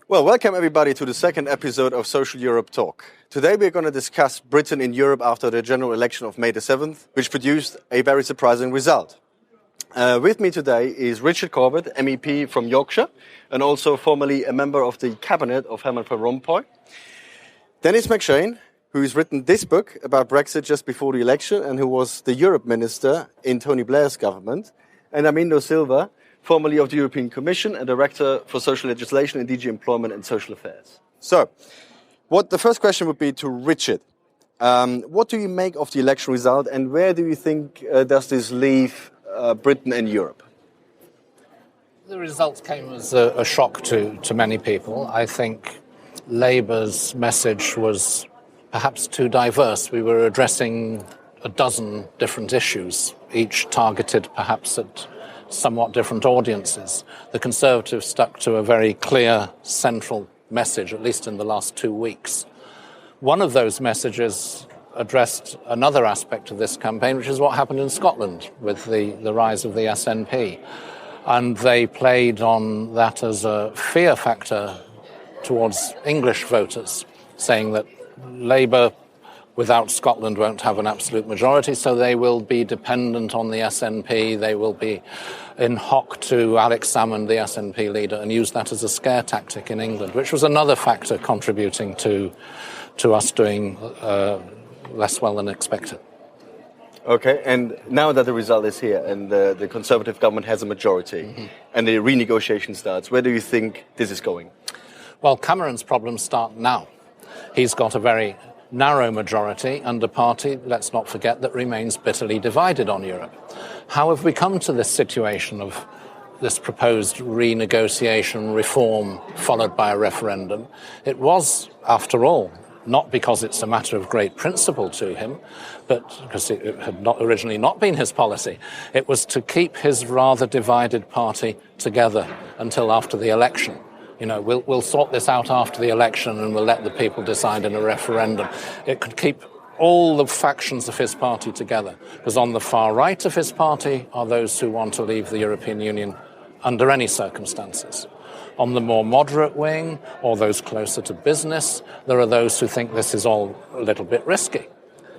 Well, welcome everybody to the second episode of Social Europe Talk. Today we're going to discuss Britain in Europe after the general election of May the 7th, which produced a very surprising result. With me today is Richard Corbett MEP from Yorkshire, and also formerly a member of the cabinet of Herman Van Rompuy. Denis McShane, who's written this book about Brexit just before the election and who was the Europe minister in Tony Blair's government. And Armindo Silva, formerly of the European Commission and Director for Social Legislation in DG Employment and Social Affairs. So, the first question would be to Richard. What do you make of the election result, and where do you think does this leave Britain and Europe? The results came as a shock to many people. I think Labour's message was perhaps too diverse. We were addressing a dozen different issues, each targeted perhaps at somewhat different audiences. The Conservatives stuck to a very clear central message, at least in the last 2 weeks. One of those messages addressed another aspect of this campaign, which is what happened in Scotland with the rise of the SNP. And they played on that as a fear factor towards English voters, saying that Labour without Scotland won't have an absolute majority, so they will be dependent on the SNP, they will be in hock to Alex Salmond, the SNP leader, and use that as a scare tactic in England, which was another factor contributing to us doing less well than expected. Okay, and now that the result is here and the Conservative government has a majority and the renegotiation starts, where do you think this is going? Well, Cameron's problems start now. He's got a very narrow majority and a party, let's not forget, that remains bitterly divided on Europe. How have we come to this situation of this proposed renegotiation, reform, followed by a referendum? It was, after all, not because it's a matter of great principle to him, but because it had not originally not been his policy. It was to keep his rather divided party together until after the election. You know, we'll sort this out after the election and we'll let the people decide in a referendum. It could keep all the factions of his party together, because on the far right of his party are those who want to leave the European Union under any circumstances. On the more moderate wing, or those closer to business, there are those who think this is all a little bit risky.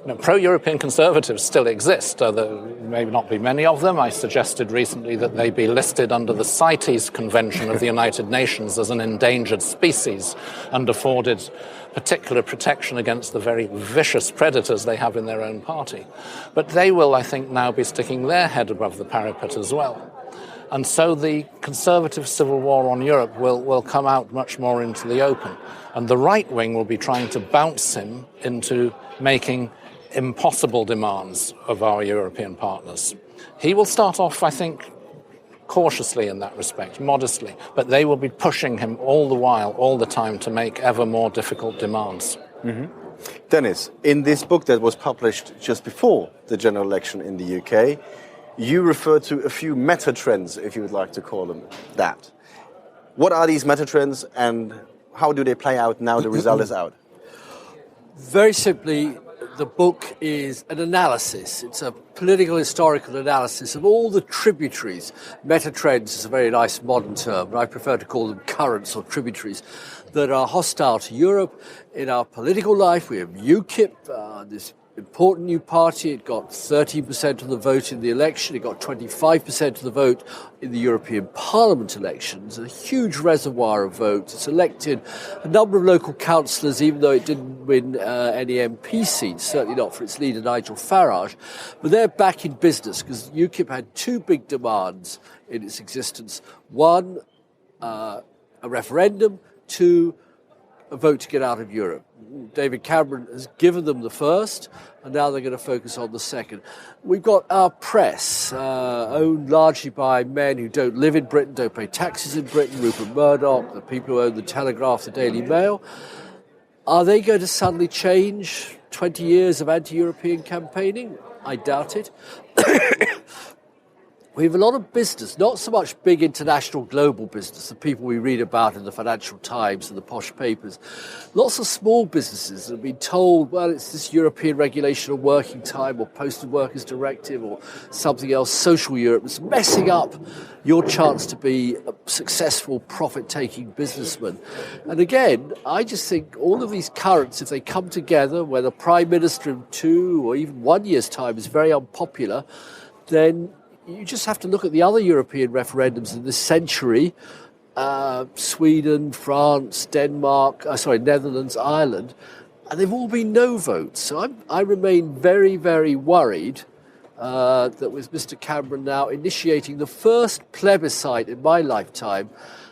You know, pro-European Conservatives still exist. There may not be many of them. I suggested recently that they be listed under the CITES Convention of the United Nations as an endangered species and afforded particular protection against the very vicious predators they have in their own party. But they will, I think, now be sticking their head above the parapet as well. And so the Conservative civil war on Europe will come out much more into the open. And the right wing will be trying to bounce him into making impossible demands of our European partners. He will start off, I think, cautiously in that respect, modestly, but they will be pushing him all the while, all the time, to make ever more difficult demands. Mm-hmm. Denis, in this book that was published just before the general election in the UK, you refer to a few meta trends, if you would like to call them that. What are these meta trends and how do they play out now the result is out? Very simply, the book is an analysis. It's a political historical analysis of all the tributaries. Meta-trends is a very nice modern term, but I prefer to call them currents or tributaries that are hostile to Europe. In our political life, we have UKIP, this important new party. It got 13% of the vote in the election. It got 25% of the vote in the European Parliament elections. A huge reservoir of votes. It's elected a number of local councillors, even though it didn't win any MP seats, certainly not for its leader, Nigel Farage. But they're back in business because UKIP had two big demands in its existence. One, a referendum. Two, a vote to get out of Europe. David Cameron has given them the first, and now they're going to focus on the second. We've got our press, owned largely by men who don't live in Britain, don't pay taxes in Britain, Rupert Murdoch, the people who own the Telegraph, the Daily Mail. Are they going to suddenly change 20 years of anti-European campaigning? I doubt it. we have a lot of business, not so much big international global business, the people we read about in the Financial Times and the posh papers. Lots of small businesses that have been told, well, it's this European regulation of working time or posted workers directive or something else, social Europe, that's messing up your chance to be a successful profit-taking businessman. And again, I just think all of these currents, if they come together, where the Prime Minister in 2 or even 1 year's time is very unpopular, then you just have to look at the other European referendums in this century, Sweden, France, Netherlands, Ireland, and they've all been no votes. So I remain very, very worried that with Mr. Cameron now initiating the first plebiscite in my lifetime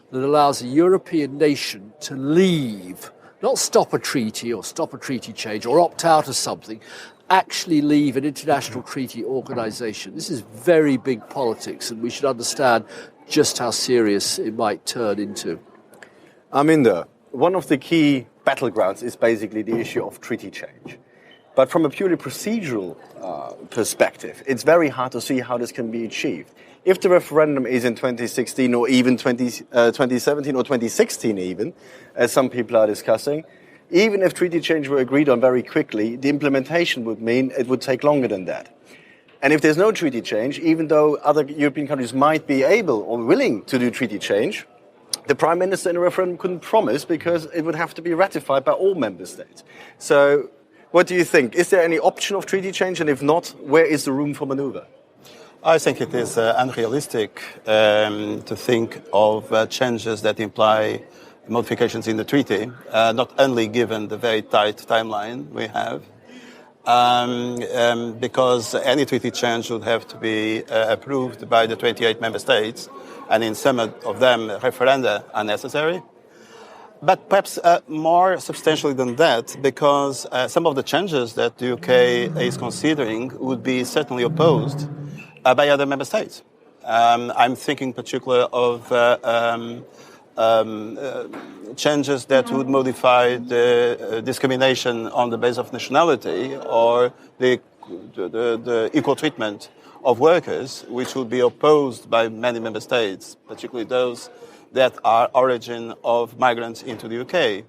that allows a European nation to leave, not stop a treaty or stop a treaty change or opt out of something, actually leave an international treaty organisation. This is very big politics, and we should understand just how serious it might turn into. Armindo, one of the key battlegrounds is basically the issue of treaty change. But from a purely procedural perspective, it's very hard to see how this can be achieved. If the referendum is in 2016 or even 2017 or 2016 even, as some people are discussing, even if treaty change were agreed on very quickly, the implementation would mean it would take longer than that. And if there's no treaty change, even though other European countries might be able or willing to do treaty change, the Prime Minister in a referendum couldn't promise because it would have to be ratified by all member states. So what do you think? Is there any option of treaty change? And if not, where is the room for maneuver? I think it is unrealistic to think of changes that imply modifications in the treaty, not only given the very tight timeline we have, because any treaty change would have to be approved by the 28 member states, and in some of them, referenda are necessary. But perhaps more substantially than that, because some of the changes that the UK is considering would be certainly opposed by other member states. I'm thinking in particular of changes that would modify the discrimination on the basis of nationality or the equal treatment of workers, which would be opposed by many member states, particularly those that are origin of migrants into the UK.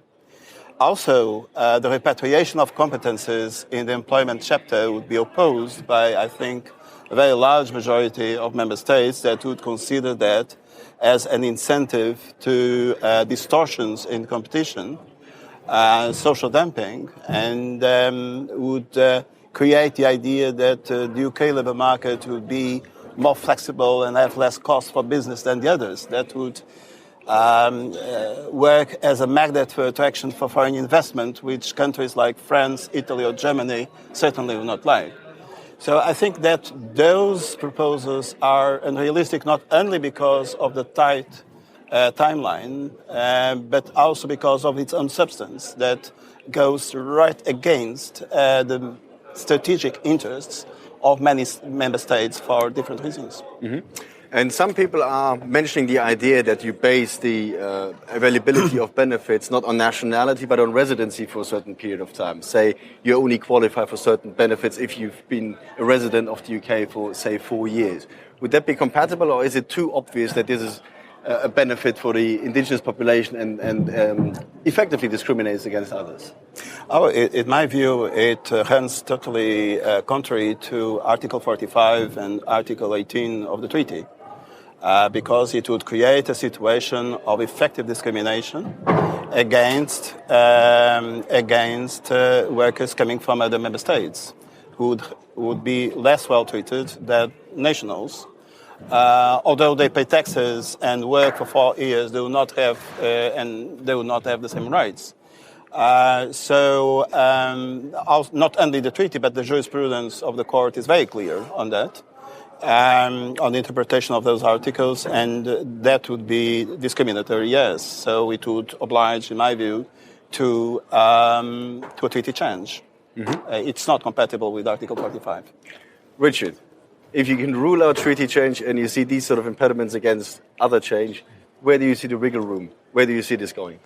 Also, the repatriation of competences in the employment chapter would be opposed by, I think, a very large majority of member states that would consider that as an incentive to distortions in competition, social dumping, and would create the idea that the UK labour market would be more flexible and have less cost for business than the others. That would work as a magnet for attraction for foreign investment, which countries like France, Italy or Germany certainly will not like. So I think that those proposals are unrealistic, not only because of the tight timeline, but also because of its own substance that goes right against the strategic interests of many member states for different reasons. Mm-hmm. And some people are mentioning the idea that you base the availability of benefits not on nationality but on residency for a certain period of time. Say you only qualify for certain benefits if you've been a resident of the UK for, say, 4 years. Would that be compatible, or is it too obvious that this is a benefit for the indigenous population and effectively discriminates against others? Oh, in my view, it runs totally contrary to Article 45 and Article 18 of the treaty. Because it would create a situation of effective discrimination against workers coming from other member states, who would be less well treated than nationals. Although they pay taxes and work for 4 years, they will not have the same rights. So not only the treaty, but the jurisprudence of the court is very clear on that. On the interpretation of those articles, and that would be discriminatory, yes. So it would oblige, in my view, to a treaty change. Mm-hmm. It's not compatible with Article 45. Richard, if you can rule out treaty change and you see these sort of impediments against other change, where do you see the wiggle room? Where do you see this going?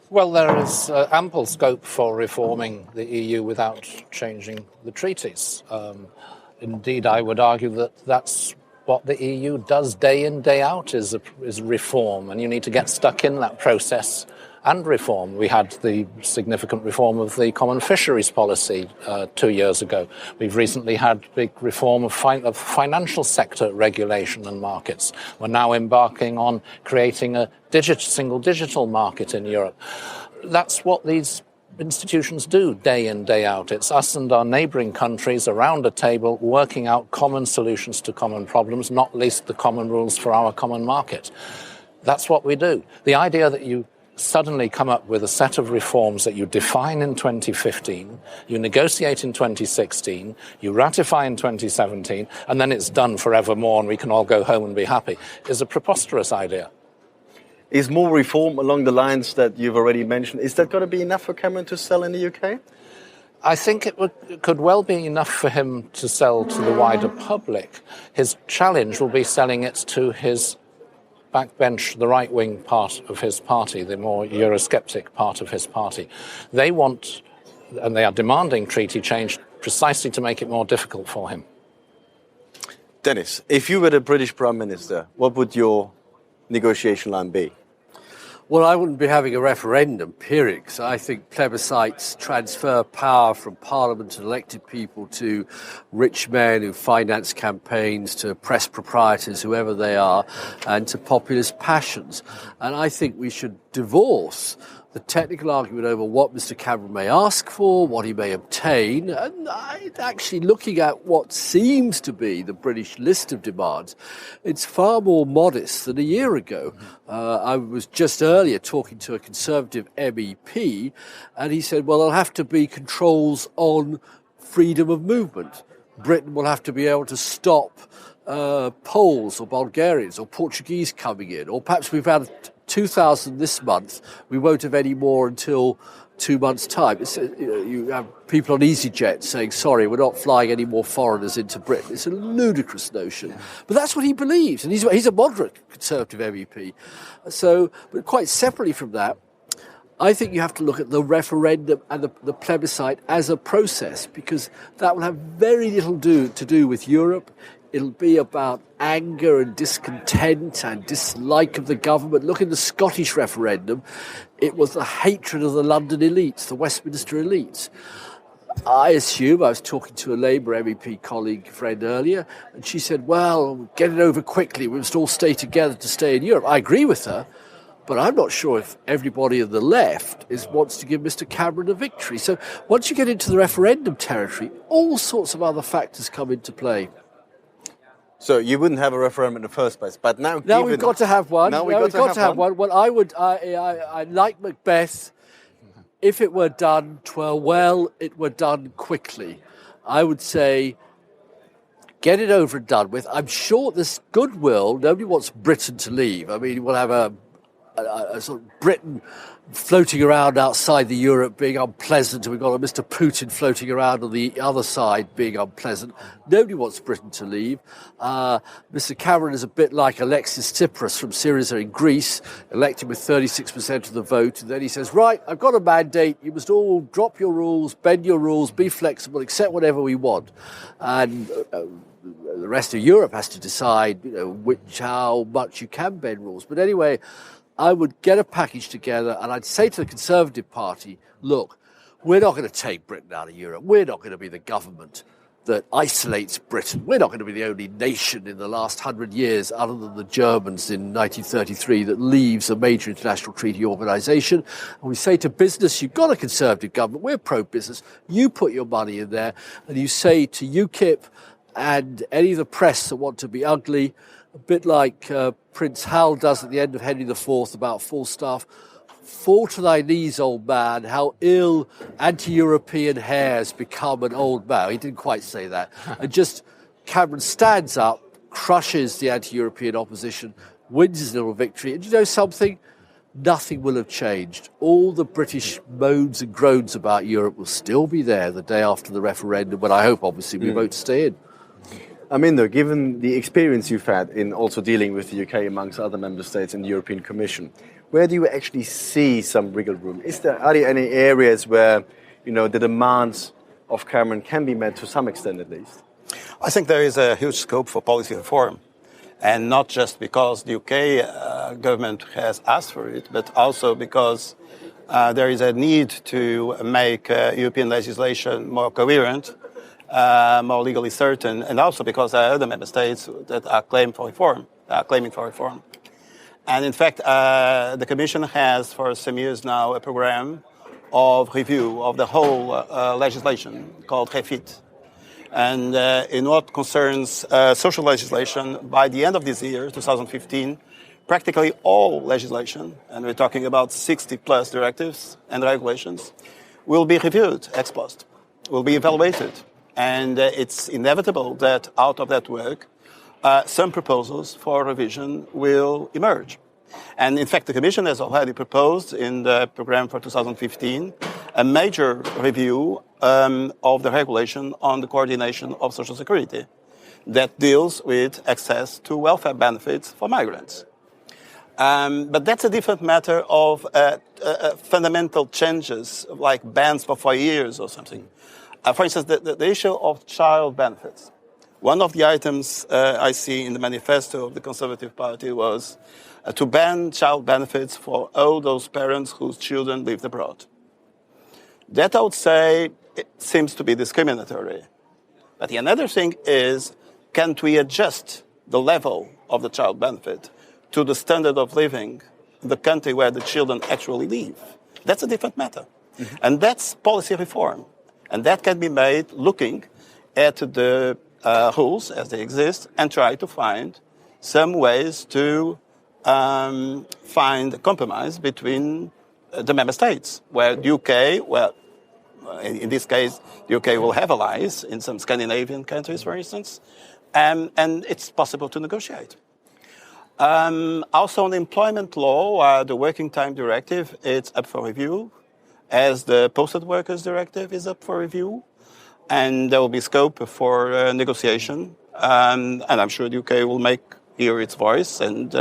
Well, there is ample scope for reforming the EU without changing the treaties. Indeed, I would argue that that's what the EU does day in, day out is reform, and you need to get stuck in that process and reform. We had the significant reform of the common fisheries policy 2 years ago. We've recently had big reform of financial sector regulation and markets. We're now embarking on creating a single digital market in Europe. That's what these institutions do day in, day out. It's us and our neighbouring countries around a table working out common solutions to common problems, not least the common rules for our common market. That's what we do. The idea that you suddenly come up with a set of reforms that you define in 2015, you negotiate in 2016, you ratify in 2017, and then it's done forevermore and we can all go home and be happy, is a preposterous idea. Is more reform along the lines that you've already mentioned, is that going to be enough for Cameron to sell in the UK? I think it could well be enough for him to sell to the wider public. His challenge will be selling it to his backbench, the right-wing part of his party, the more Eurosceptic part of his party. They want, and they are demanding treaty change precisely to make it more difficult for him. Denis, if you were the British Prime Minister, what would your negotiation line be? Well, I wouldn't be having a referendum, period, because I think plebiscites transfer power from Parliament and elected people to rich men who finance campaigns, to press proprietors, whoever they are, and to populist passions. And I think we should divorce the technical argument over what Mr. Cameron may ask for, what he may obtain, and actually looking at what seems to be the British list of demands, it's far more modest than a year ago. I was just earlier talking to a Conservative MEP, and he said, well, there'll have to be controls on freedom of movement. Britain will have to be able to stop Poles or Bulgarians or Portuguese coming in, or perhaps we've had 2,000 this month, we won't have any more until 2 months' time. You have people on EasyJet saying, sorry, we're not flying any more foreigners into Britain. It's a ludicrous notion. But that's what he believes, and he's a moderate Conservative MEP. So, but quite separately from that, I think you have to look at the referendum and the plebiscite as a process, because that will have very little to do with Europe. It'll be about anger and discontent and dislike of the government. Look in the Scottish referendum. It was the hatred of the London elites, the Westminster elites. I assume, I was talking to a Labour MEP colleague, friend earlier, and she said, well, get it over quickly. We must all stay together to stay in Europe. I agree with her, but I'm not sure if everybody on the left wants to give Mr. Cameron a victory. So once you get into the referendum territory, all sorts of other factors come into play. So you wouldn't have a referendum in the first place, but now we've got to have one. Now we've got to have one. Well, I like Macbeth. If it were done well, it were done quickly. I would say, get it over and done with. I'm sure there's goodwill. Nobody wants Britain to leave. I mean, we'll have a sort of Britain floating around outside the Europe being unpleasant, and we've got a Mr. Putin floating around on the other side being unpleasant. Nobody wants Britain to leave. Mr. Cameron is a bit like Alexis Tsipras from Syriza in Greece, elected with 36% of the vote, and then he says, right, I've got a mandate, you must all drop your rules, bend your rules, be flexible, accept whatever we want. And the rest of Europe has to decide, how much you can bend rules. But anyway, I would get a package together and I'd say to the Conservative Party, look, we're not going to take Britain out of Europe. We're not going to be the government that isolates Britain. We're not going to be the only nation in the last 100 years, other than the Germans in 1933, that leaves a major international treaty organisation. And we say to business, you've got a Conservative government, we're pro-business, you put your money in there, and you say to UKIP and any of the press that want to be ugly, a bit like Prince Hal does at the end of Henry IV about Falstaff, fall to thy knees, old man, how ill anti-European hair's become an old man. He didn't quite say that. And just Cameron stands up, crushes the anti-European opposition, wins his little victory. And you know something? Nothing will have changed. All the British moans and groans about Europe will still be there the day after the referendum, when I hope, obviously, we vote to stay in. Armindo, given the experience you've had in also dealing with the UK amongst other member states in the European Commission, where do you actually see some wiggle room? Are there any areas where, the demands of Cameron can be met to some extent at least? I think there is a huge scope for policy reform. And not just because the UK government has asked for it, but also because there is a need to make European legislation more coherent, more legally certain, and also because there are other member states that are claiming for reform. And in fact, the Commission has for some years now a program of review of the whole legislation called REFIT. And in what concerns social legislation, by the end of this year, 2015, practically all legislation, and we're talking about 60 plus directives and regulations, will be reviewed ex post, will be evaluated. And it's inevitable that out of that work, some proposals for revision will emerge. And in fact, the Commission has already proposed in the program for 2015 a major review of the regulation on the coordination of social security that deals with access to welfare benefits for migrants. But that's a different matter of fundamental changes like bans for 4 years or something. For instance, the issue of child benefits. One of the items I see in the manifesto of the Conservative Party was to ban child benefits for all those parents whose children lived abroad. That, I would say, it seems to be discriminatory. But the another thing is, can't we adjust the level of the child benefit to the standard of living in the country where the children actually live? That's a different matter. Mm-hmm. And that's policy reform. And that can be made looking at the rules as they exist and try to find some ways to find a compromise between the member states, where the UK, well, in this case, the UK will have allies in some Scandinavian countries, for instance, and it's possible to negotiate. Also on the employment law, the Working Time Directive, it's up for review, as the Posted Workers Directive is up for review, and there will be scope for negotiation, and I'm sure the UK will hear its voice, and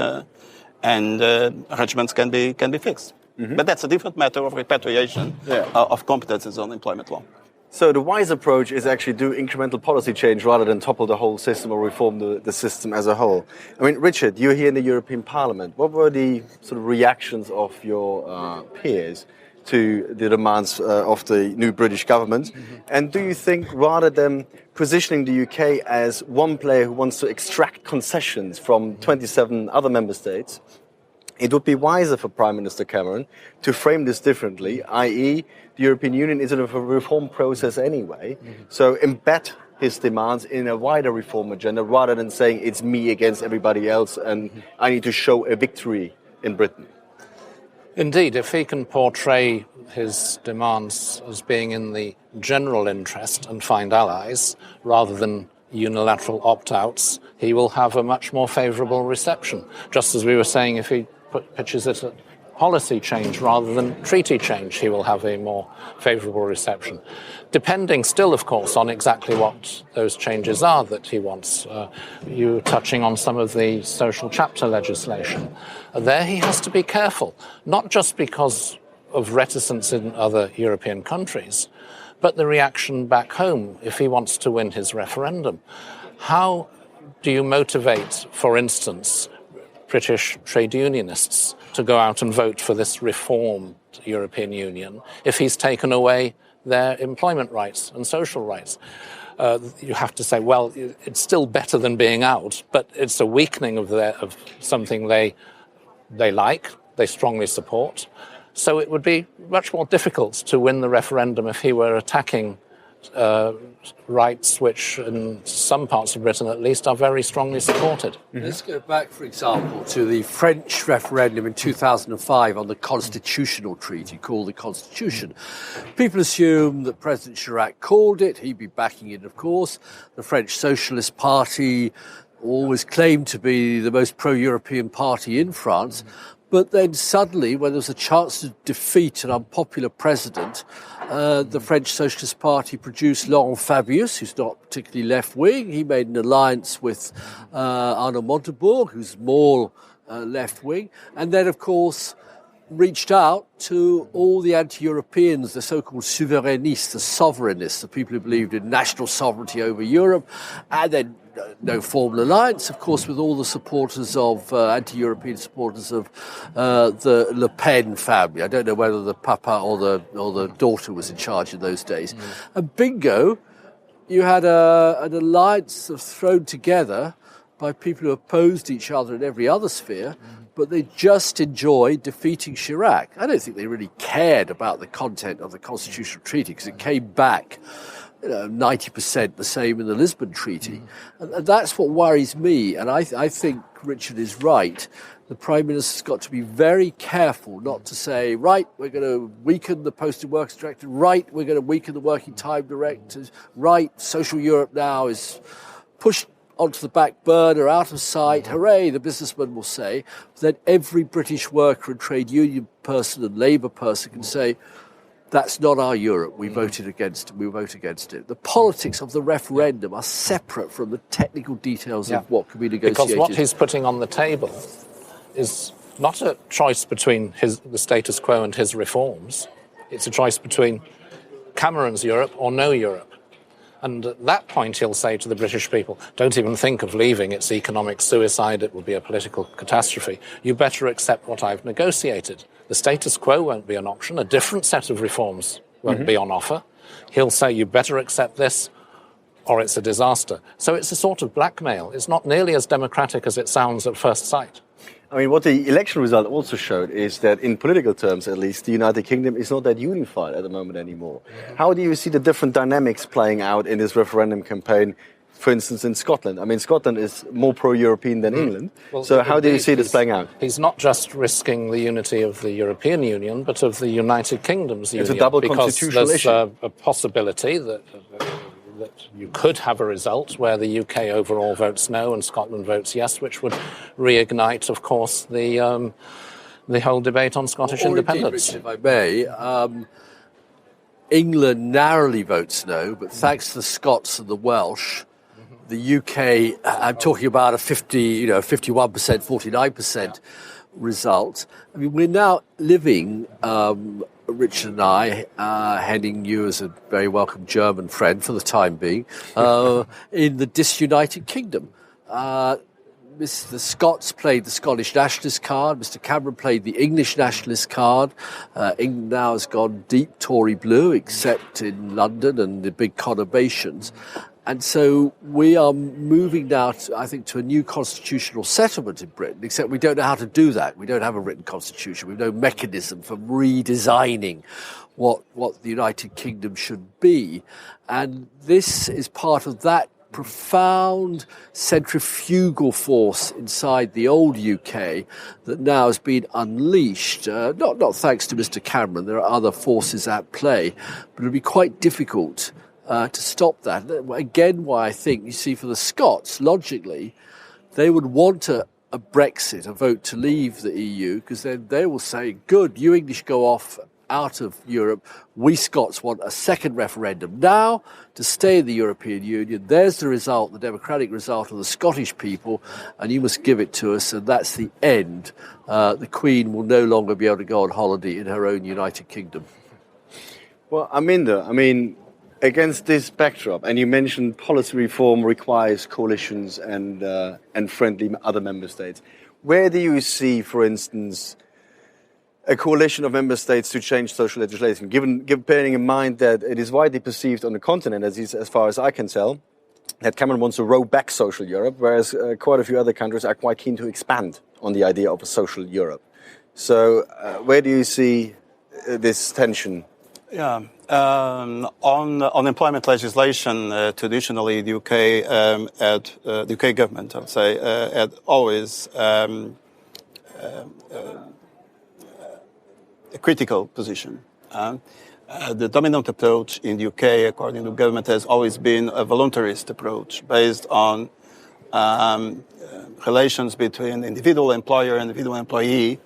arrangements can be fixed. Mm-hmm. But that's a different matter of repatriation of competences on employment law. So the wise approach is actually do incremental policy change rather than topple the whole system or reform the system as a whole. I mean, Richard, you're here in the European Parliament. What were the sort of reactions of your peers to the demands of the new British government? Mm-hmm. And do you think rather than positioning the UK as one player who wants to extract concessions from 27 other member states, it would be wiser for Prime Minister Cameron to frame this differently, i.e. the European Union is in a reform process anyway, so embed his demands in a wider reform agenda rather than saying it's me against everybody else and I need to show a victory in Britain. Indeed, if he can portray his demands as being in the general interest and find allies rather than unilateral opt-outs, he will have a much more favourable reception. Just as we were saying, if he pitches it at policy change rather than treaty change, he will have a more favourable reception. Depending still, of course, on exactly what those changes are that he wants. You were touching on some of the social chapter legislation. There he has to be careful, not just because of reticence in other European countries, but the reaction back home if he wants to win his referendum. How do you motivate, for instance, British trade unionists to go out and vote for this reformed European Union if he's taken away their employment rights and social rights? You have to say, well, it's still better than being out, but it's a weakening of something they like, they strongly support. So it would be much more difficult to win the referendum if he were attacking rights which in some parts of Britain at least are very strongly supported. Mm-hmm. Let's go back, for example, to the French referendum in 2005 on the constitutional treaty called the Constitution. People assume that President Chirac called it, he'd be backing it, of course. The French Socialist Party always claimed to be the most pro-European party in France. But then suddenly, when there was a chance to defeat an unpopular president, the French Socialist Party produced Laurent Fabius, who's not particularly left-wing. He made an alliance with Arnaud Montebourg, who's more left-wing. And then, of course, reached out to all the anti-Europeans, the so-called souverainists, the sovereignists, the people who believed in national sovereignty over Europe, and then no formal alliance, of course, with all the supporters of anti-European supporters of the Le Pen family. I don't know whether the papa or the daughter was in charge in those days. And bingo, you had an alliance thrown together by people who opposed each other in every other sphere, but they just enjoyed defeating Chirac. I don't think they really cared about the content of the Constitutional Treaty because it came back 90% the same in the Lisbon Treaty. And that's what worries me. And I think Richard is right. The Prime Minister's got to be very careful not to say, right, we're going to weaken the Posted Workers Directive, right, we're going to weaken the Working Time Directives, right, Social Europe now is pushed onto the back burner, out of sight, hooray, the businessman will say. Then every British worker and trade union person and Labour person can say, that's not our Europe, we voted against it, we vote against it. The politics of the referendum are separate from the technical details of what can be negotiated. Because what he's putting on the table is not a choice between the status quo and his reforms. It's a choice between Cameron's Europe or no Europe. And at that point, he'll say to the British people, don't even think of leaving. It's economic suicide. It will be a political catastrophe. You better accept what I've negotiated. The status quo won't be an option. A different set of reforms won't be on offer. He'll say, you better accept this or it's a disaster. So it's a sort of blackmail. It's not nearly as democratic as it sounds at first sight. I mean, what the election result also showed is that in political terms, at least, the United Kingdom is not that unified at the moment anymore. How do you see the different dynamics playing out in this referendum campaign, for instance, in Scotland? I mean, Scotland is more pro-European than England. Well, so how do you see this playing out? He's not just risking the unity of the European Union, but of the United Kingdom's union. It's a double constitutional issue. Because there's a possibility that you could have a result where the UK overall votes no and Scotland votes yes, which would reignite, of course, the whole debate on Scottish independence. Indeed, Richard, if I may, England narrowly votes no, but thanks to the Scots and the Welsh, the UK, I'm talking about a 51%, 49% result. I mean, we're now living, Richard and I, Henning, you as a very welcome German friend for the time being, in the disunited kingdom. The Scots played the Scottish nationalist card. Mr. Cameron played the English nationalist card. England now has gone deep Tory blue, except in London and the big conurbations. And so we are moving now, I think, to a new constitutional settlement in Britain, except we don't know how to do that. We don't have a written constitution. We have no mechanism for redesigning what the United Kingdom should be. And this is part of that profound centrifugal force inside the old UK that now has been unleashed, not thanks to Mr. Cameron. There are other forces at play, but it'll be quite difficult to stop that. Again, why I think, you see, for the Scots, logically, they would want a Brexit, a vote to leave the EU, because then they will say, good, you English go off out of Europe. We Scots want a second referendum now to stay in the European Union. There's the result, the democratic result of the Scottish people, and you must give it to us, and that's the end. The Queen will no longer be able to go on holiday in her own United Kingdom. Well, Armindo, I mean, against this backdrop, and you mentioned policy reform requires coalitions and friendly other member states. Where do you see, for instance, a coalition of member states to change social legislation, bearing in mind that it is widely perceived on the continent, as far as I can tell, that Cameron wants to roll back social Europe, whereas quite a few other countries are quite keen to expand on the idea of a social Europe. So where do you see this tension? Yeah. On unemployment legislation, traditionally the UK government, I would say, had always a critical position. The dominant approach in the UK, according to the government, has always been a voluntarist approach based on relations between individual employer and individual employee.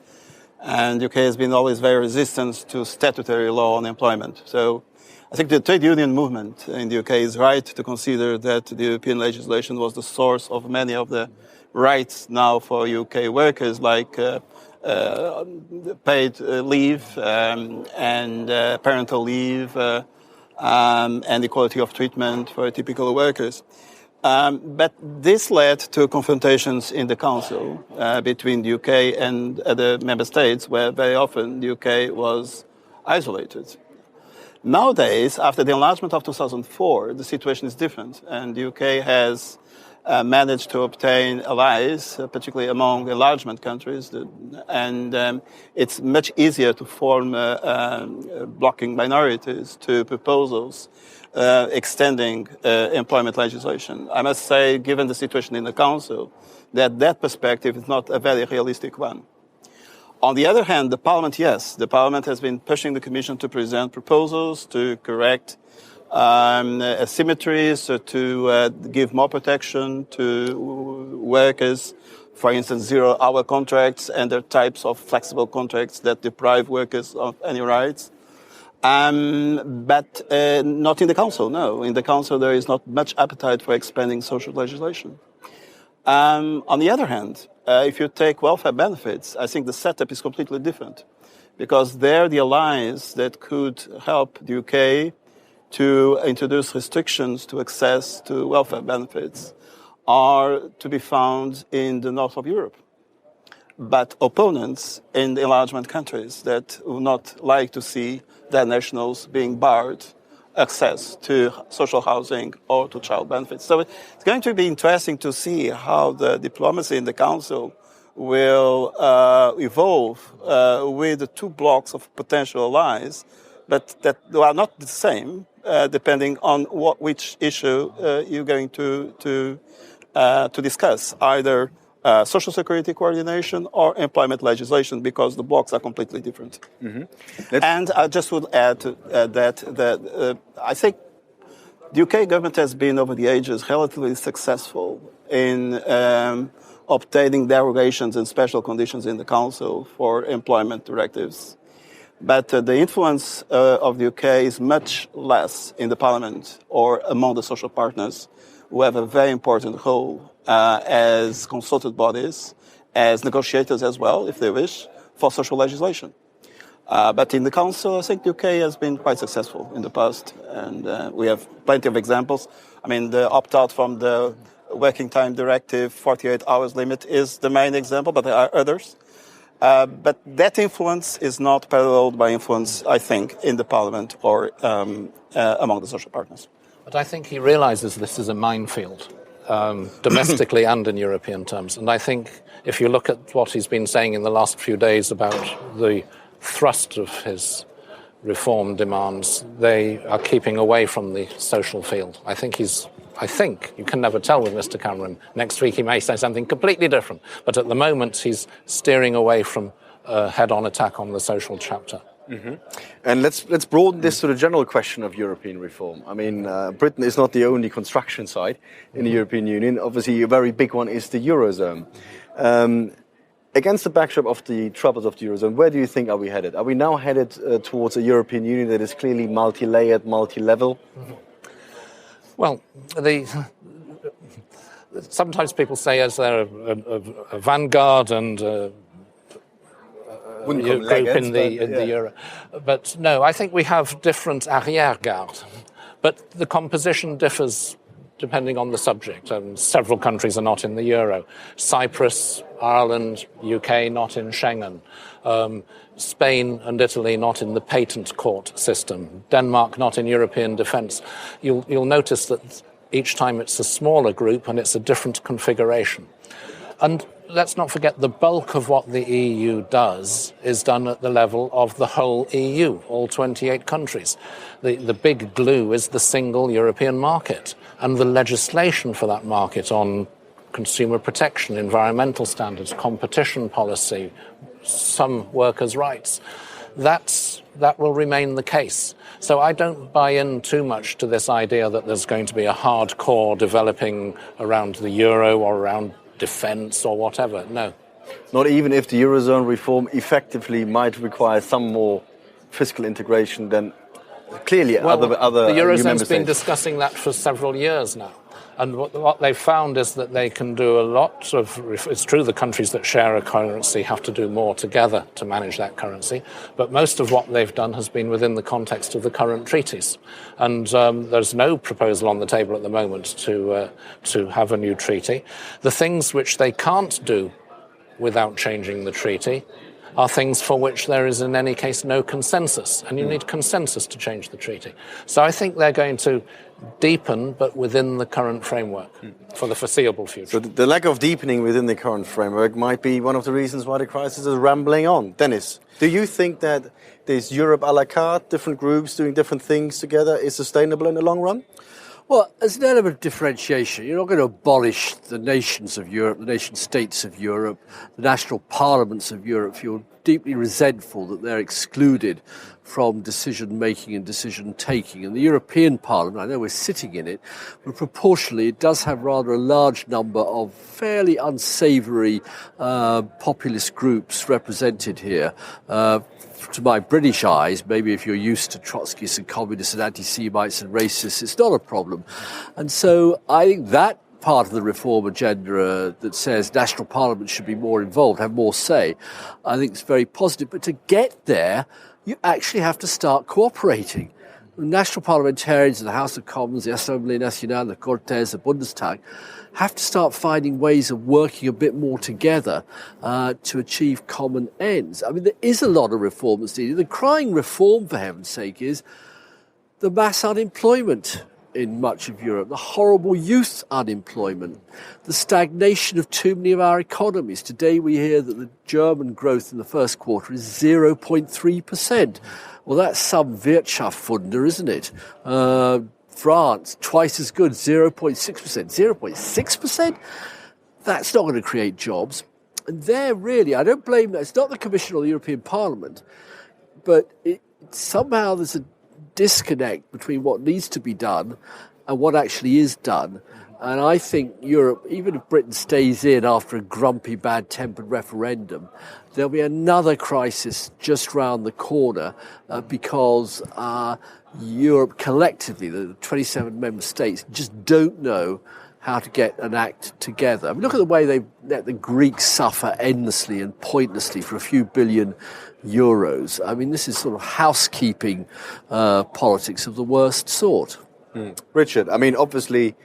And the UK has been always very resistant to statutory law on employment. So I think the trade union movement in the UK is right to consider that the European legislation was the source of many of the rights now for UK workers, like paid leave and parental leave and equality of treatment for typical workers. But this led to confrontations in the Council between the UK and other member states, where very often the UK was isolated. Nowadays, after the enlargement of 2004, the situation is different, and the UK has managed to obtain allies, particularly among enlargement countries, and it's much easier to form blocking minorities to proposals extending employment legislation. I must say, given the situation in the Council, that perspective is not a very realistic one. On the other hand, the Parliament, yes, the Parliament has been pushing the Commission to present proposals to correct asymmetries, to give more protection to workers, for instance, zero-hour contracts and other types of flexible contracts that deprive workers of any rights. But not in the Council, no. In the Council, there is not much appetite for expanding social legislation. On the other hand, if you take welfare benefits, I think the setup is completely different, because there the allies that could help the UK to introduce restrictions to access to welfare benefits are to be found in the north of Europe. But opponents in the enlargement countries that would not like to see their nationals being barred access to social housing or to child benefits. So it's going to be interesting to see how the diplomacy in the Council will evolve with the two blocks of potential allies, but that are not the same, depending on which issue you're going to discuss, either social security coordination or employment legislation, because the blocks are completely different. Mm-hmm. And I just would add to that I think the UK government has been, over the ages, relatively successful in obtaining derogations and special conditions in the Council for employment directives. But the influence of the UK is much less in the Parliament or among the social partners, who have a very important role as consultative bodies, as negotiators as well, if they wish, for social legislation. But in the Council, I think the UK has been quite successful in the past, and we have plenty of examples. I mean, the opt-out from the working time directive, 48 hours limit, is the main example, but there are others. But that influence is not paralleled by influence, I think, in the Parliament or among the social partners. But I think he realizes this is a minefield, domestically and in European terms. And I think if you look at what he's been saying in the last few days about the thrust of his reform demands, they are keeping away from the social field. I think you can never tell with Mr. Cameron. Next week he may say something completely different. But at the moment he's steering away from a head-on attack on the social chapter. Mm-hmm. And let's broaden this to the general question of European reform. I mean, Britain is not the only construction site in the European Union. Obviously, a very big one is the Eurozone. Against the backdrop of the troubles of the Eurozone, where do you think are we headed? Are we now headed towards a European Union that is clearly multi-layered, multi-level? Mm-hmm. Well, sometimes people say, is there a vanguard and group in the Euro. But no, I think we have different arrière-garde. But the composition differs depending on the subject. Several countries are not in the Euro. Cyprus, Ireland, UK not in Schengen. Spain and Italy not in the patent court system. Denmark not in European defence. You'll notice that each time it's a smaller group and it's a different configuration. And let's not forget the bulk of what the EU does is done at the level of the whole EU, all 28 countries. The big glue is the single European market and the legislation for that market on consumer protection, environmental standards, competition policy, some workers' rights. That will remain the case. So I don't buy in too much to this idea that there's going to be a hardcore developing around the euro or around defence or whatever. No. Not even if the Eurozone reform effectively might require some more fiscal integration than clearly other the EU member Eurozone's states. been discussing that for several years now. And what they've found is that they can do a lot of... It's true the countries that share a currency have to do more together to manage that currency, but most of what they've done has been within the context of the current treaties. And there's no proposal on the table at the moment to have a new treaty. The things which they can't do without changing the treaty are things for which there is in any case no consensus, and you need consensus to change the treaty. So I think they're going to deepen, but within the current framework for the foreseeable future. So the lack of deepening within the current framework might be one of the reasons why the crisis is rambling on. Denis, do you think that this Europe à la carte, different groups doing different things together, is sustainable in the long run? Well, as an element of differentiation, you're not going to abolish the nations of Europe, the nation states of Europe, the national parliaments of Europe if you're deeply resentful that they're excluded from decision-making and decision-taking. And the European Parliament, I know we're sitting in it, but proportionally it does have rather a large number of fairly unsavoury populist groups represented here. To my British eyes, maybe if you're used to Trotskyists and communists and anti-Semites and racists, it's not a problem. And so I think that part of the reform agenda that says national parliaments should be more involved, have more say, I think it's very positive. But to get there, you actually have to start cooperating. The national parliamentarians in the House of Commons, the Assemblée Nationale, the Cortes, the Bundestag, have to start finding ways of working a bit more together to achieve common ends. I mean, there is a lot of reform that's needed. The crying reform, for heaven's sake, is the mass unemployment in much of Europe, the horrible youth unemployment, the stagnation of too many of our economies. Today we hear that the German growth in the first quarter is 0.3%. Well, that's some Wirtschaftswunder, isn't it? France, twice as good, 0.6%. 0.6%? That's not going to create jobs. And there really, I don't blame that. It's not the Commission or the European Parliament, but somehow there's a disconnect between what needs to be done and what actually is done. And I think Europe, even if Britain stays in after a grumpy, bad-tempered referendum, there'll be another crisis just round the corner because Europe collectively, the 27 member states, just don't know how to get an act together. I mean, look at the way they've let the Greeks suffer endlessly and pointlessly for a few billion euros. I mean, this is sort of housekeeping politics of the worst sort. Richard, I mean, obviously,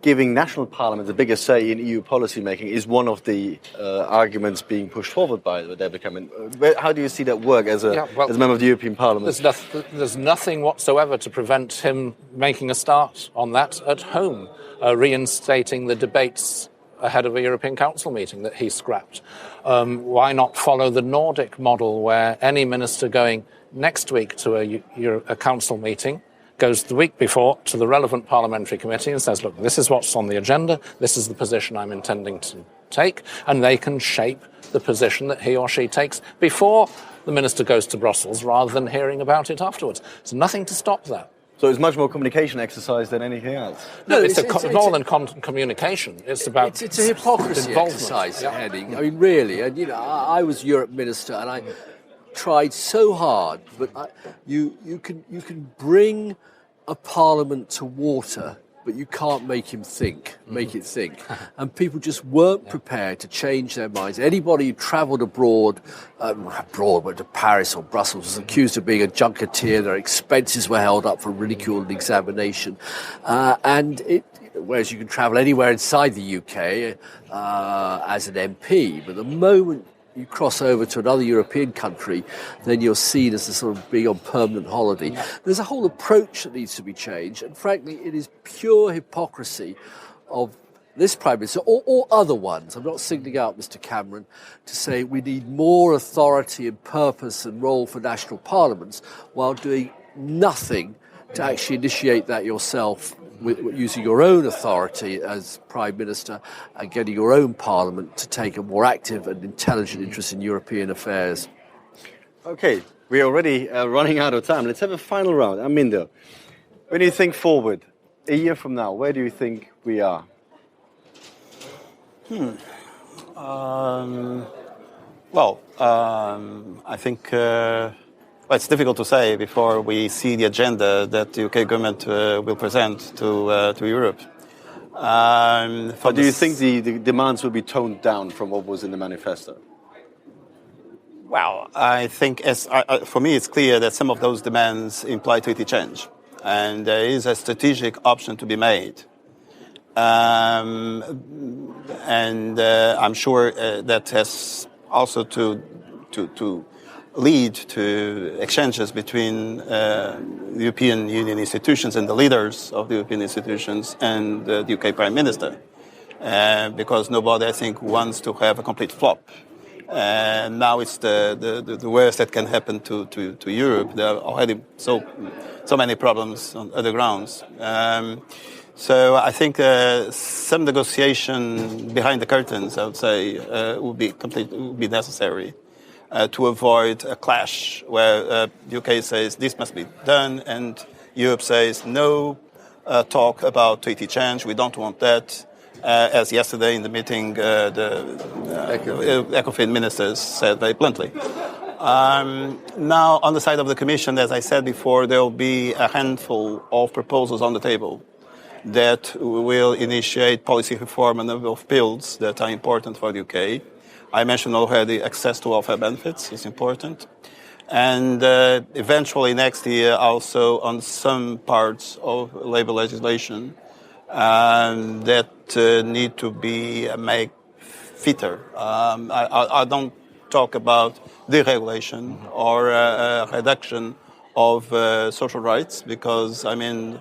giving national parliaments a bigger say in EU policy making is one of the arguments being pushed forward by the David Cameron. How do you see that work as a member of the European Parliament? There's nothing whatsoever to prevent him making a start on that at home, reinstating the debates ahead of a European Council meeting that he scrapped. Why not follow the Nordic model where any minister going next week to a Council meeting goes the week before to the relevant parliamentary committee and says, look, this is what's on the agenda, this is the position I'm intending to take, and they can shape the position that he or she takes before the minister goes to Brussels rather than hearing about it afterwards. There's nothing to stop that. So it's much more communication exercise than anything else? No, it's more than communication. It's about It's a hypocrisy exercise, Henning. I mean, really. And, you know, I was Europe Minister and I tried so hard, but you can bring a parliament to water, but you can't make it think. And people just weren't prepared to change their minds. Anybody who travelled abroad, went to Paris or Brussels, was accused of being a junketeer. Their expenses were held up for ridicule and examination. Whereas you can travel anywhere inside the UK as an MP, but the moment you cross over to another European country, then you're seen as a sort of being on permanent holiday. There's a whole approach that needs to be changed, and frankly, it is pure hypocrisy of this Prime Minister or other ones. I'm not singling out Mr. Cameron to say we need more authority and purpose and role for national parliaments while doing nothing to actually initiate that yourself, using your own authority as Prime Minister and getting your own Parliament to take a more active and intelligent interest in European affairs. Okay, we're already running out of time. Let's have a final round. Armindo, when you think forward, a year from now, where do you think we are? I think it's difficult to say before we see the agenda that the UK government will present to Europe. But do you think the demands will be toned down from what was in the manifesto? Well, I think for me it's clear that some of those demands imply treaty change. And there is a strategic option to be made. And I'm sure that has also to lead to exchanges between the European Union institutions and the leaders of the European institutions and the UK Prime Minister. Because nobody, I think, wants to have a complete flop. And now it's the worst that can happen to Europe. There are already so many problems on other grounds. So I think some negotiation behind the curtains, I would say, would be necessary to avoid a clash where the UK says this must be done and Europe says no talk about treaty change. We don't want that. As yesterday in the meeting, the ECOFIN ministers said very bluntly. Now, on the side of the Commission, as I said before, there will be a handful of proposals on the table that will initiate policy reform and a number of bills that are important for the UK. I mentioned already access to welfare benefits is important. And eventually next year also on some parts of labour legislation that need to be made fitter. I don't talk about deregulation or reduction of social rights because, I mean,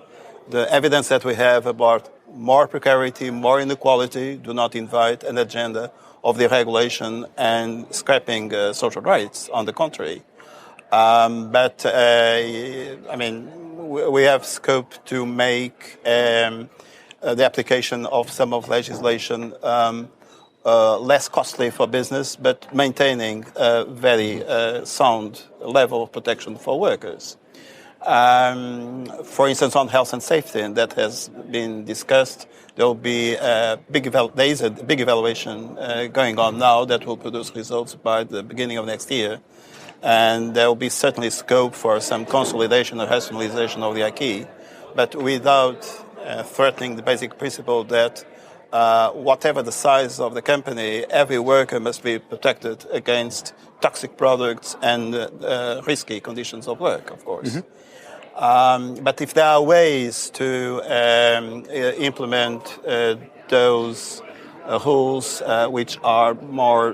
the evidence that we have about more precarity, more inequality do not invite an agenda of deregulation and scrapping social rights. On the contrary. But I mean, we have scope to make the application of some of legislation less costly for business, but maintaining a very sound level of protection for workers. For instance, on health and safety, and that has been discussed, there will be a big evaluation going on now that will produce results by the beginning of next year. And there will be certainly scope for some consolidation or rationalization of the acquis, but without threatening the basic principle that whatever the size of the company, every worker must be protected against toxic products and risky conditions of work, of course. Mm-hmm. But if there are ways to implement those rules which are more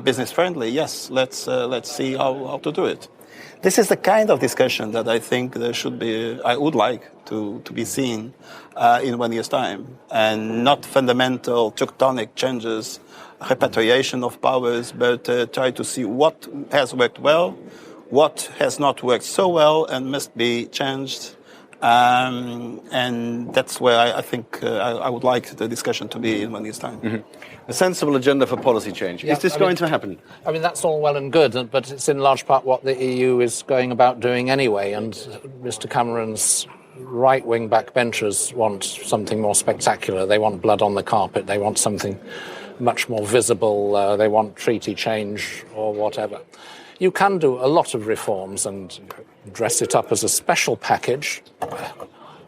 business friendly, yes, let's see how to do it. This is the kind of discussion that I think there should be. I would like to be seen in 1 year's time, and not fundamental tectonic changes, repatriation of powers, but try to see what has worked well, what has not worked so well, and must be changed. And that's where I think I would like the discussion to be in 1 year's time. Mm-hmm. A sensible agenda for policy change. Yeah, is this going to happen? I mean, that's all well and good, but it's in large part what the EU is going about doing anyway. And Mr. Cameron's right-wing backbenchers want something more spectacular. They want blood on the carpet. They want something much more visible. They want treaty change or whatever. You can do a lot of reforms and dress it up as a special package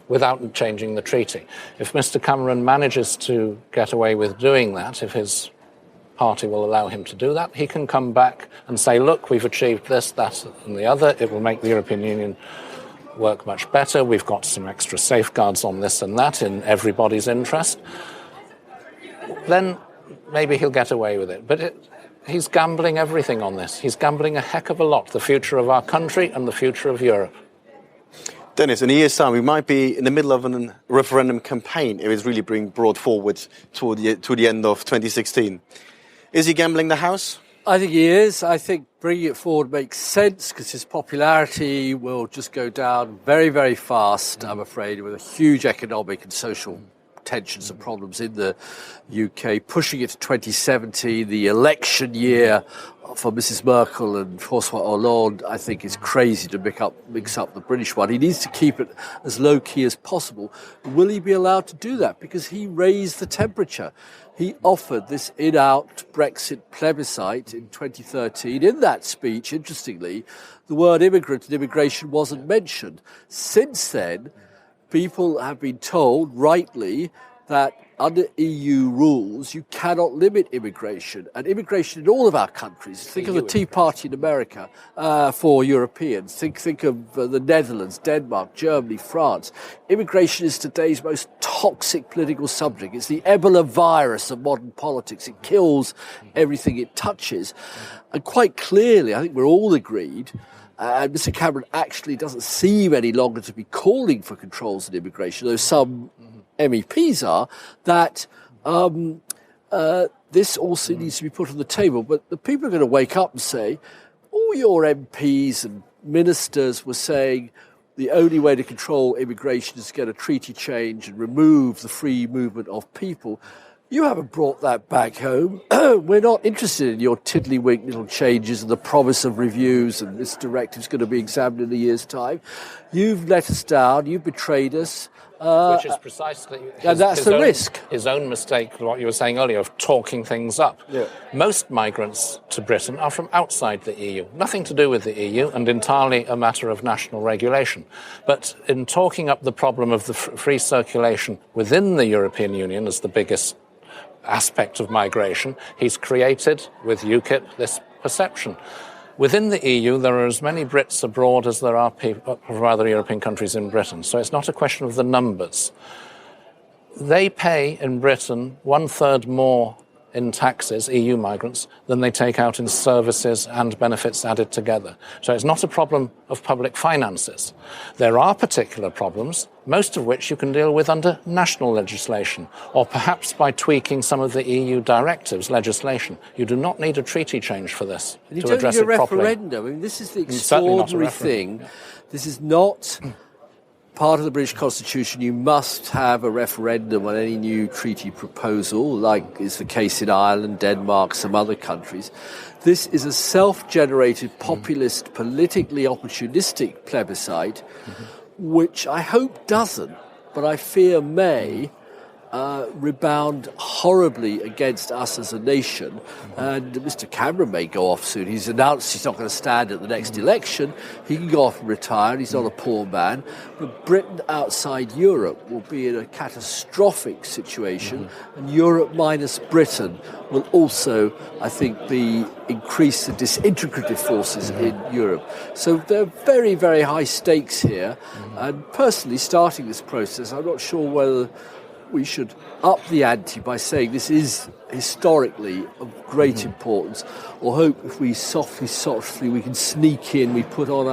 without changing the treaty. If Mr. Cameron manages to get away with doing that, if his party will allow him to do that, he can come back and say, look, we've achieved this, that and the other. It will make the European Union work much better. We've got some extra safeguards on this and that in everybody's interest. Then maybe he'll get away with it. But he's gambling everything on this. He's gambling a heck of a lot, the future of our country and the future of Europe. Denis, in a year's time, we might be in the middle of a referendum campaign if it's really being brought forward to the end of 2016. Is he gambling the House? I think he is. I think bringing it forward makes sense because his popularity will just go down very, very fast, I'm afraid, with a huge economic and social tensions and problems in the UK. Pushing it to 2017, the election year for Mrs. Merkel and François Hollande, I think is crazy to mix up the British one. He needs to keep it as low-key as possible. Will he be allowed to do that? Because he raised the temperature. He offered this in-out Brexit plebiscite in 2013. In that speech, interestingly, the word immigrant and immigration wasn't mentioned. Since then, people have been told, rightly, that under EU rules, you cannot limit immigration. And immigration in all of our countries, think of the Tea Party in America for Europeans, think of the Netherlands, Denmark, Germany, France. Immigration is today's most toxic political subject. It's the Ebola virus of modern politics. It kills everything it touches. And quite clearly, I think we're all agreed, and Mr. Cameron actually doesn't seem any longer to be calling for controls on immigration, though some MEPs are, that this also needs to be put on the table. But the people are going to wake up and say, all your MPs and ministers were saying the only way to control immigration is to get a treaty change and remove the free movement of people. You haven't brought that back home. We're not interested in your tiddlywink little changes and the promise of reviews and this directive's going to be examined in a year's time. You've let us down. You've betrayed us. Which is precisely risk. His own mistake, what you were saying earlier, of talking things up. Yeah. Most migrants to Britain are from outside the EU, nothing to do with the EU and entirely a matter of national regulation. But in talking up the problem of the free circulation within the European Union as the biggest aspect of migration, he's created, with UKIP, this perception. Within the EU, there are as many Brits abroad as there are people from other European countries in Britain. So it's not a question of the numbers. They pay in Britain 1/3 more in taxes, EU migrants, than they take out in services and benefits added together. So it's not a problem of public finances. There are particular problems, most of which you can deal with under national legislation, or perhaps by tweaking some of the EU directives, legislation. You do not need a treaty change for this to address it properly. You don't need a referendum. I mean, this is the extraordinary thing. This is not part of the British Constitution. You must have a referendum on any new treaty proposal, like is the case in Ireland, Denmark, some other countries. This is a self-generated, populist, politically opportunistic plebiscite, which I hope doesn't, but I fear may rebound horribly against us as a nation. And Mr. Cameron may go off soon. He's announced he's not going to stand at the next election. He can go off and retire. He's not a poor man. But Britain outside Europe will be in a catastrophic situation. And Europe minus Britain will also, I think, increase the disintegrative forces in Europe. So there are very, very high stakes here. And personally, starting this process, I'm not sure whether we should up the ante by saying this is historically of great importance, or hope if we softly we can sneak in, we put on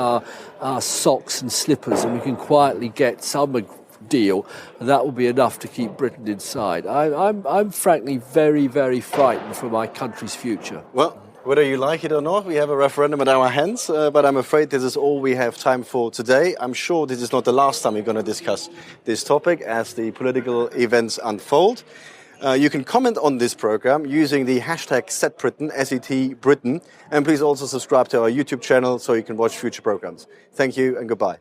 our socks and slippers and we can quietly get some deal, and that will be enough to keep Britain inside. I'm frankly very, very frightened for my country's future. Well, whether you like it or not, we have a referendum in our hands, but I'm afraid this is all we have time for today. I'm sure this is not the last time we're going to discuss this topic as the political events unfold. You can comment on this program using the hashtag #SetBritain, SET Britain, and please also subscribe to our YouTube channel so you can watch future programs. Thank you and goodbye.